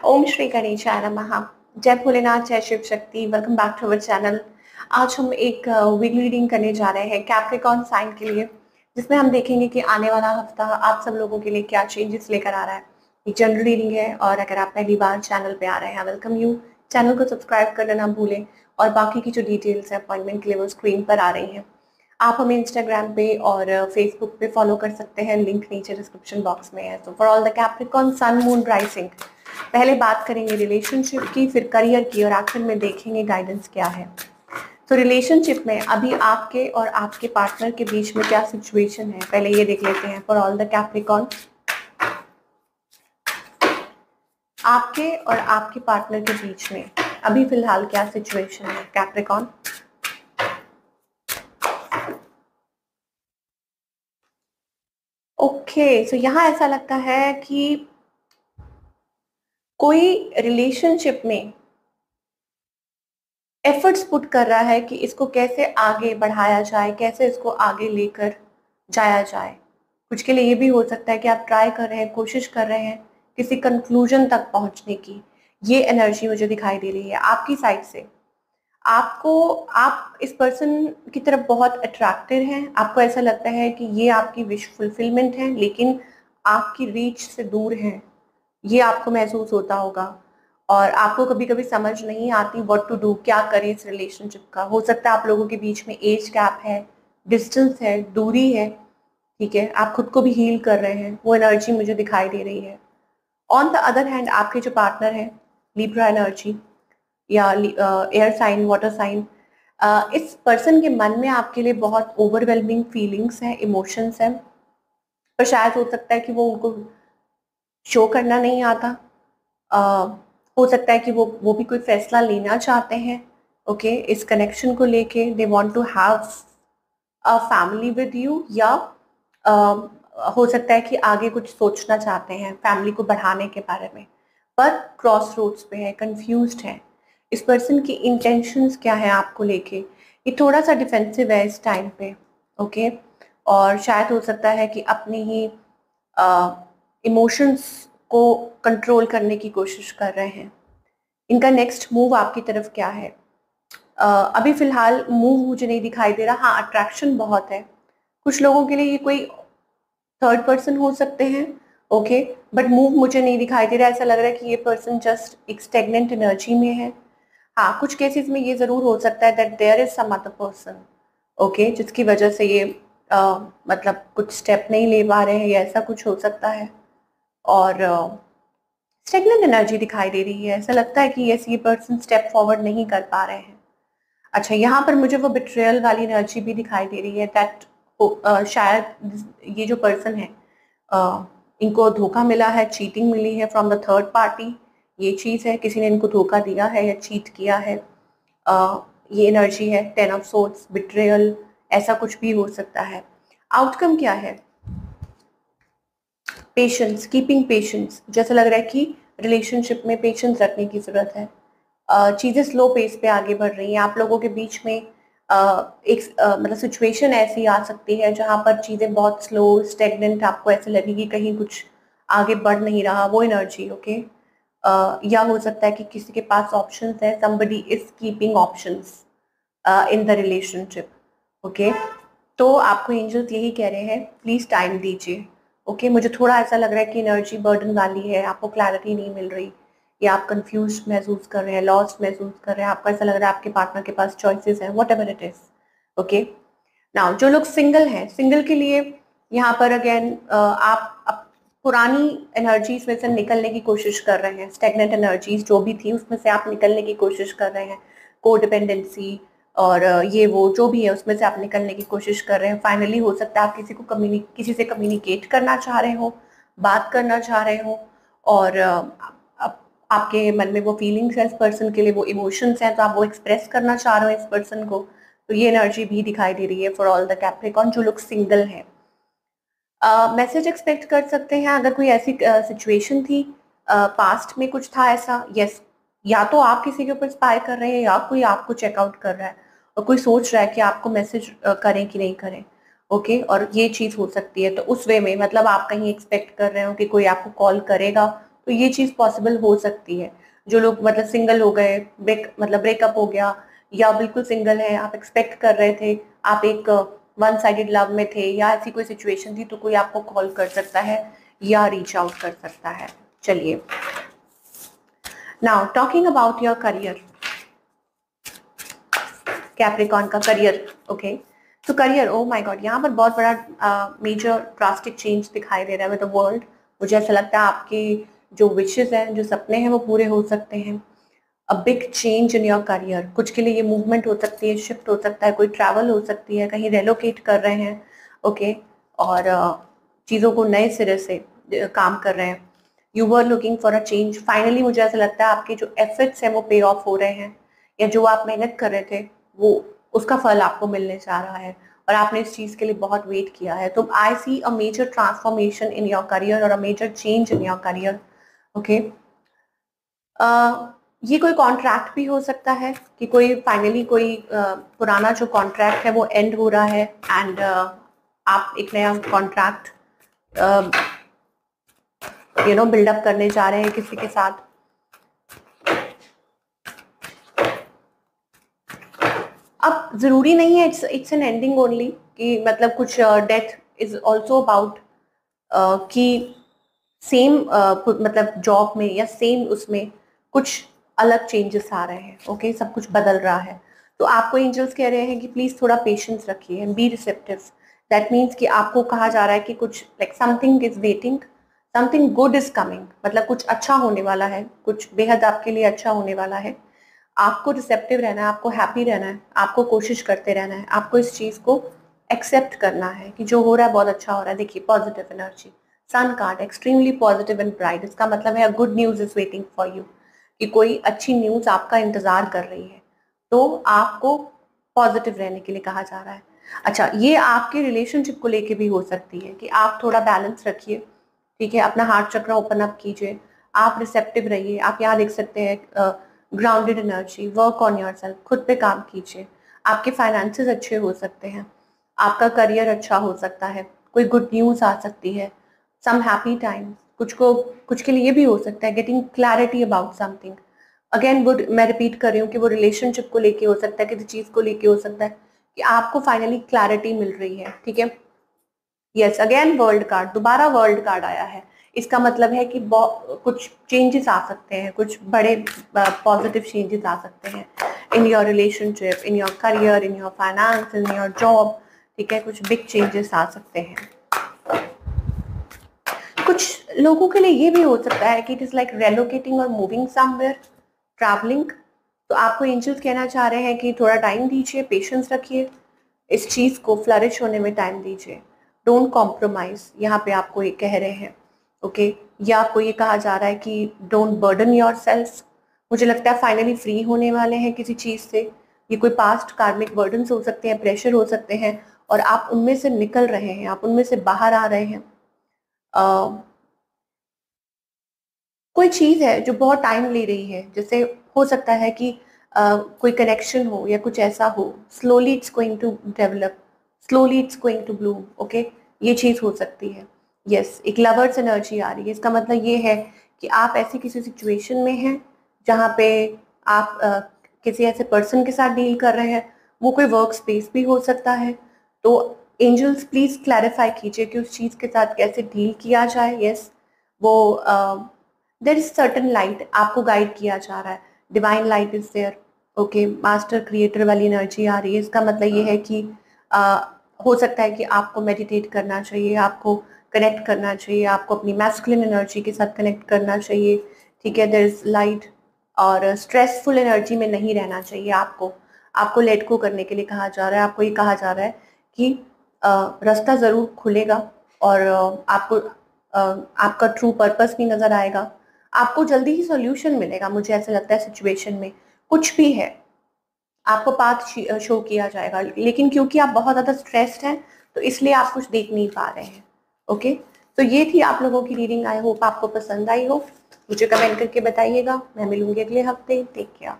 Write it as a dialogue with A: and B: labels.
A: ओम श्री गणेशाय नमः। जय भोलेनाथ, जय Shiv Shakti. Welcome back to our channel. आज हम एक वीकली रीडिंग करने जा रहे हैं कैप्रिकॉर्न साइन के लिए, जिसमें हम देखेंगे कि आने वाला हफ्ता आप सब लोगों के लिए क्या चेंजेस लेकर आ रहा है। एक जनरल रीडिंग है और अगर आप पहली बार चैनल पे आ रहे हैं, वेलकम यू। चैनल को सब्सक्राइब करना ना भूलें और बाकी की जो डिटेल्स है अपॉइंटमेंट के लिए वो स्क्रीन पर आ रही हैं। आप हमें इंस्टाग्राम पे और फेसबुक पे फॉलो कर सकते हैं, लिंक नीचे डिस्क्रिप्शन बॉक्स में है। तो for all the Capricorn sun moon rising, पहले बात करेंगे रिलेशनशिप की, फिर करियर की और आखिर में देखेंगे गाइडेंस क्या है। तो रिलेशनशिप में अभी आपके और आपके पार्टनर के बीच में क्या सिचुएशन है, पहले ये देख लेते हैं। फॉर ऑल द कैप्रिकॉर्न, आपके और आपके पार्टनर के बीच में अभी फिलहाल क्या सिचुएशन है कैप्रिकॉर्न। ओके, सो यहाँ ऐसा लगता है कि कोई रिलेशनशिप में एफर्ट्स पुट कर रहा है कि इसको कैसे आगे बढ़ाया जाए, कैसे इसको आगे लेकर जाया जाए। कुछ के लिए ये भी हो सकता है कि आप ट्राई कर रहे हैं, कोशिश कर रहे हैं किसी कंक्लूजन तक पहुंचने की। ये एनर्जी मुझे दिखाई दे रही है आपकी साइड से। आप इस पर्सन की तरफ बहुत अट्रैक्टेड हैं। आपको ऐसा लगता है कि ये आपकी विश फुलफिलमेंट है, लेकिन आपकी रीच से दूर है। ये आपको महसूस होता होगा और आपको कभी कभी समझ नहीं आती व्हाट टू डू, क्या करें इस रिलेशनशिप का। हो सकता है आप लोगों के बीच में एज गैप है, डिस्टेंस है, दूरी है। ठीक है, आप खुद को भी हील कर रहे हैं, वो एनर्जी मुझे दिखाई दे रही है। ऑन द अदर हैंड, आपके जो पार्टनर है, लिब्रा एनर्जी या एयर साइन, वाटर साइन, इस पर्सन के मन में आपके लिए बहुत ओवरवेलमिंग फीलिंग्स हैं, इमोशंस हैं। पर शायद हो सकता है कि वो उनको शो करना नहीं आता। हो सकता है कि वो भी कोई फैसला लेना चाहते हैं। ओके, इस कनेक्शन को लेके they want to have a family with you, या हो सकता है कि आगे कुछ सोचना चाहते हैं फैमिली को बढ़ाने के बारे में, पर क्रॉस रोड्स पे है, कंफ्यूज्ड है। इस पर्सन की इंटेंशंस क्या है आपको लेके, ये थोड़ा सा डिफेंसिव है इस टाइम पे। ओके, और शायद हो सकता है कि अपनी ही इमोशंस को कंट्रोल करने की कोशिश कर रहे हैं। इनका नेक्स्ट मूव आपकी तरफ क्या है? अभी फिलहाल मूव मुझे नहीं दिखाई दे रहा। हाँ, अट्रैक्शन बहुत है। कुछ लोगों के लिए ये कोई थर्ड पर्सन हो सकते हैं। ओके, बट मूव मुझे नहीं दिखाई दे रहा। ऐसा लग रहा है कि ये पर्सन जस्ट एक स्टेगनेंट एनर्जी में है। हाँ, कुछ केसेस में ये जरूर हो सकता है that there is some other person, okay, जिसकी वजह से ये मतलब कुछ स्टेप नहीं ले पा रहे हैं, या ऐसा कुछ हो सकता है। और स्टेगनेंट एनर्जी दिखाई दे रही है। ऐसा लगता है कि ये पर्सन स्टेप फॉरवर्ड नहीं कर पा रहे हैं। अच्छा, यहाँ पर मुझे वो बिट्रेयल वाली एनर्जी भी दिखाई दे रही है दैट शायद ये जो पर्सन है, इनको धोखा मिला है, चीटिंग मिली है फ्रॉम द थर्ड पार्टी। ये चीज़ है, किसी ने इनको धोखा दिया है या चीट किया है। ये एनर्जी है, 10 ऑफ सोर्ड्स, बिट्रेयल, ऐसा कुछ भी हो सकता है। आउटकम क्या है? Patience, keeping patience. जैसा लग रहा है कि रिलेशनशिप में पेशेंस रखने की जरूरत है। चीजें स्लो पेस पे आगे बढ़ रही हैं आप लोगों के बीच में। एक मतलब सिचुएशन ऐसी आ सकती है जहां पर चीजें बहुत स्लो, स्टेगनेंट, आपको ऐसे लगेगी कहीं कुछ आगे बढ़ नहीं रहा, वो एनर्जी। ओके, या हो सकता है कि किसी के पास ऑप्शंस है, somebody is keeping options in the relationship. Okay, तो आपको एंजल्स यही कह रहे हैं, प्लीज टाइम दीजिए। ओके, मुझे थोड़ा ऐसा लग रहा है कि एनर्जी बर्डन वाली है, आपको क्लैरिटी नहीं मिल रही, या आप कंफ्यूज महसूस कर रहे हैं, लॉस्ट महसूस कर रहे हैं। आपको ऐसा लग रहा है आपके पार्टनर के पास चॉइसेस हैं, what ever it is. Okay, now जो लोग सिंगल हैं, सिंगल के लिए यहाँ पर अगेन आप पुरानी एनर्जीज में से निकलने की कोशिश कर रहे हैं। स्टेगनेंट एनर्जीज जो भी थी उसमें से आप निकलने की कोशिश कर रहे हैं। कोडिपेंडेंसी और ये वो जो भी है उसमें से आप निकलने की कोशिश कर रहे हैं। फाइनली हो सकता है आप किसी से कम्युनिकेट करना चाह रहे हो, बात करना चाह रहे हो, और आपके मन में वो फीलिंग्स है इस पर्सन के लिए, वो इमोशंस हैं, तो आप वो एक्सप्रेस करना चाह रहे हो इस पर्सन को। तो ये एनर्जी भी दिखाई दे रही है फॉर ऑल द कैप्रिकॉर्न जो लोग सिंगल हैं। मैसेज एक्सपेक्ट कर सकते हैं अगर कोई ऐसी सिचुएशन थी, पास्ट में कुछ था ऐसा। यस, या तो आप किसी के ऊपर स्पाई कर रहे हैं या कोई आपको चेकआउट कर रहा है और कोई सोच रहा है कि आपको मैसेज करें कि नहीं करें। ओके, और ये चीज़ हो सकती है। तो उस वे में मतलब आप कहीं एक्सपेक्ट कर रहे हो कि कोई आपको कॉल करेगा तो ये चीज पॉसिबल हो सकती है। जो लोग मतलब सिंगल हो गए, ब्रेकअप हो गया, या बिल्कुल सिंगल है, आप एक्सपेक्ट कर रहे थे, आप एक वन साइडेड लव में थे या ऐसी कोई सिचुएशन थी, तो कोई आपको कॉल कर सकता है या रीच आउट कर सकता है। चलिए, now talking about your career, Capricorn का करियर। ओके, तो करियर, ओ माय गॉड, यहाँ पर बहुत बड़ा मेजर ड्रास्टिक चेंज दिखाई दे रहा है विद द वर्ल्ड। मुझे ऐसा लगता है आपकी जो विशेस हैं, जो सपने हैं, वो पूरे हो सकते हैं। A big change in your career, कुछ के लिए ये मूवमेंट हो सकती है, शिफ्ट हो सकता है, कोई ट्रैवल हो सकती है, कहीं रेलोकेट कर रहे हैं। ओके, और चीज़ों को नए सिरे से काम कर रहे हैं। You were looking for a change, finally मुझे ऐसा लगता है आपके जो एफर्ट्स हैं वो पे ऑफ हो रहे हैं, या जो आप मेहनत कर रहे थे वो उसका फल आपको मिलने जा रहा है, और आपने इस चीज़ के लिए बहुत वेट किया है। तो I see a major transformation in your career और a major change in your career. Okay, ये कोई कॉन्ट्रैक्ट भी हो सकता है कि कोई फाइनली कोई पुराना जो कॉन्ट्रैक्ट है वो एंड हो रहा है, एंड आप एक नया कॉन्ट्रैक्ट बिल्डअप करने जा रहे हैं किसी के साथ। अब जरूरी नहीं है इट्स एन एंडिंग ओनली, कि मतलब कुछ डेथ इज ऑल्सो अबाउट कि सेम मतलब जॉब में या सेम उसमें कुछ अलग चेंजेस आ रहे हैं। ओके, सब कुछ बदल रहा है। तो आपको एंजल्स कह रहे हैं कि प्लीज थोड़ा पेशेंस रखिए and be receptive. That means कि आपको कहा जा रहा है कि कुछ like something is waiting, something good is coming, मतलब कुछ अच्छा होने वाला है, कुछ बेहद आपके लिए अच्छा होने वाला है। आपको रिसेप्टिव रहना है, आपको हैप्पी रहना है, आपको कोशिश करते रहना है, आपको इस चीज को एक्सेप्ट करना है कि जो हो रहा है बहुत अच्छा हो रहा है। देखिए, positive energy, sun card, extremely positive and bright, इसका मतलब है good news is waiting for you, कि कोई अच्छी न्यूज आपका इंतजार कर रही है। तो आपको पॉजिटिव रहने के लिए कहा जा रहा है। अच्छा, ये आपके रिलेशनशिप को लेके भी हो सकती है कि आप थोड़ा बैलेंस रखिए, ठीक है, अपना हार्ट चक्र ओपन अप कीजिए, आप रिसेप्टिव रहिए। आप यहाँ देख सकते हैं grounded energy, work on your self, खुद पे काम कीजिए। आपके फाइनेंसेस अच्छे हो सकते हैं, आपका करियर अच्छा हो सकता है, कोई गुड न्यूज आ सकती है, सम हैप्पी टाइम्स। कुछ के लिए ये भी हो सकता है getting clarity about something. Again वो मैं रिपीट कर रही हूँ कि वो रिलेशनशिप को लेके हो सकता है, किसी चीज को लेके हो सकता है कि आपको फाइनली क्लैरिटी मिल रही है। ठीक है, यस, अगेन वर्ल्ड कार्ड, दोबारा वर्ल्ड कार्ड आया है। इसका मतलब है कि कुछ चेंजेस आ सकते हैं, कुछ बड़े पॉजिटिव चेंजेस आ सकते हैं in your relationship, in your career, in your finance, in your job. ठीक है, कुछ बिग चेंजेस आ सकते हैं। कुछ लोगों के लिए ये भी हो सकता है कि इट इज लाइक रेलोकेटिंग और मूविंग समवेयर, ट्रैवलिंग। तो आपको एंजल्स कहना चाह रहे हैं कि थोड़ा टाइम दीजिए, पेशेंस रखिए, इस चीज को फ्लरिश होने में टाइम दीजिए, डोंट कॉम्प्रोमाइज, यहाँ पे आपको ये कह रहे हैं। ओके, या आपको ये कहा जा रहा है कि डोंट बर्डन योर सेल्फ। मुझे लगता है फाइनली फ्री होने वाले हैं किसी चीज से। ये कोई पास्ट कार्मिक बर्डन हो सकते हैं, प्रेशर हो सकते हैं, और आप उनमें से निकल रहे हैं, आप उनमें से बाहर आ रहे हैं। कोई चीज है जो बहुत टाइम ले रही है, जैसे हो सकता है कि कोई कनेक्शन हो या कुछ ऐसा हो, slowly it's going to develop, slowly it's going to bloom. Okay, ये चीज हो सकती है। यस, एक लवर्स एनर्जी आ रही है। इसका मतलब ये है कि आप ऐसी किसी सिचुएशन में हैं जहाँ पे आप किसी ऐसे पर्सन के साथ डील कर रहे हैं, वो कोई वर्क स्पेस भी हो सकता है। तो एंजल्स प्लीज क्लैरिफाई कीजिए कि उस चीज के साथ कैसे डील किया जाए। यस, वो देर इज सर्टन लाइट, आपको गाइड किया जा रहा है, divine light is there. Okay, master creator वाली एनर्जी आ रही है। इसका मतलब ये है कि हो सकता है कि आपको मेडिटेट करना चाहिए, आपको कनेक्ट करना चाहिए, आपको अपनी मैस्कुलिन एनर्जी के साथ कनेक्ट करना चाहिए। ठीक है, देर इज लाइट, और स्ट्रेसफुल एनर्जी में नहीं रहना चाहिए। आपको लेट को करने के लिए कहा जा रहा है। आपको ये कहा जा रहा है कि रास्ता जरूर खुलेगा, और आपका ट्रू पर्पस भी नजर आएगा, आपको जल्दी ही सॉल्यूशन मिलेगा। मुझे ऐसा लगता है सिचुएशन में कुछ भी है, आपको पाथ शो किया जाएगा, लेकिन क्योंकि आप बहुत ज्यादा स्ट्रेस्ड हैं तो इसलिए आप कुछ देख नहीं पा रहे हैं। ओके, तो ये थी आप लोगों की रीडिंग। आई होप आपको पसंद आई हो। मुझे कमेंट करके बताइएगा। मैं मिलूंगी अगले हफ्ते। Take care.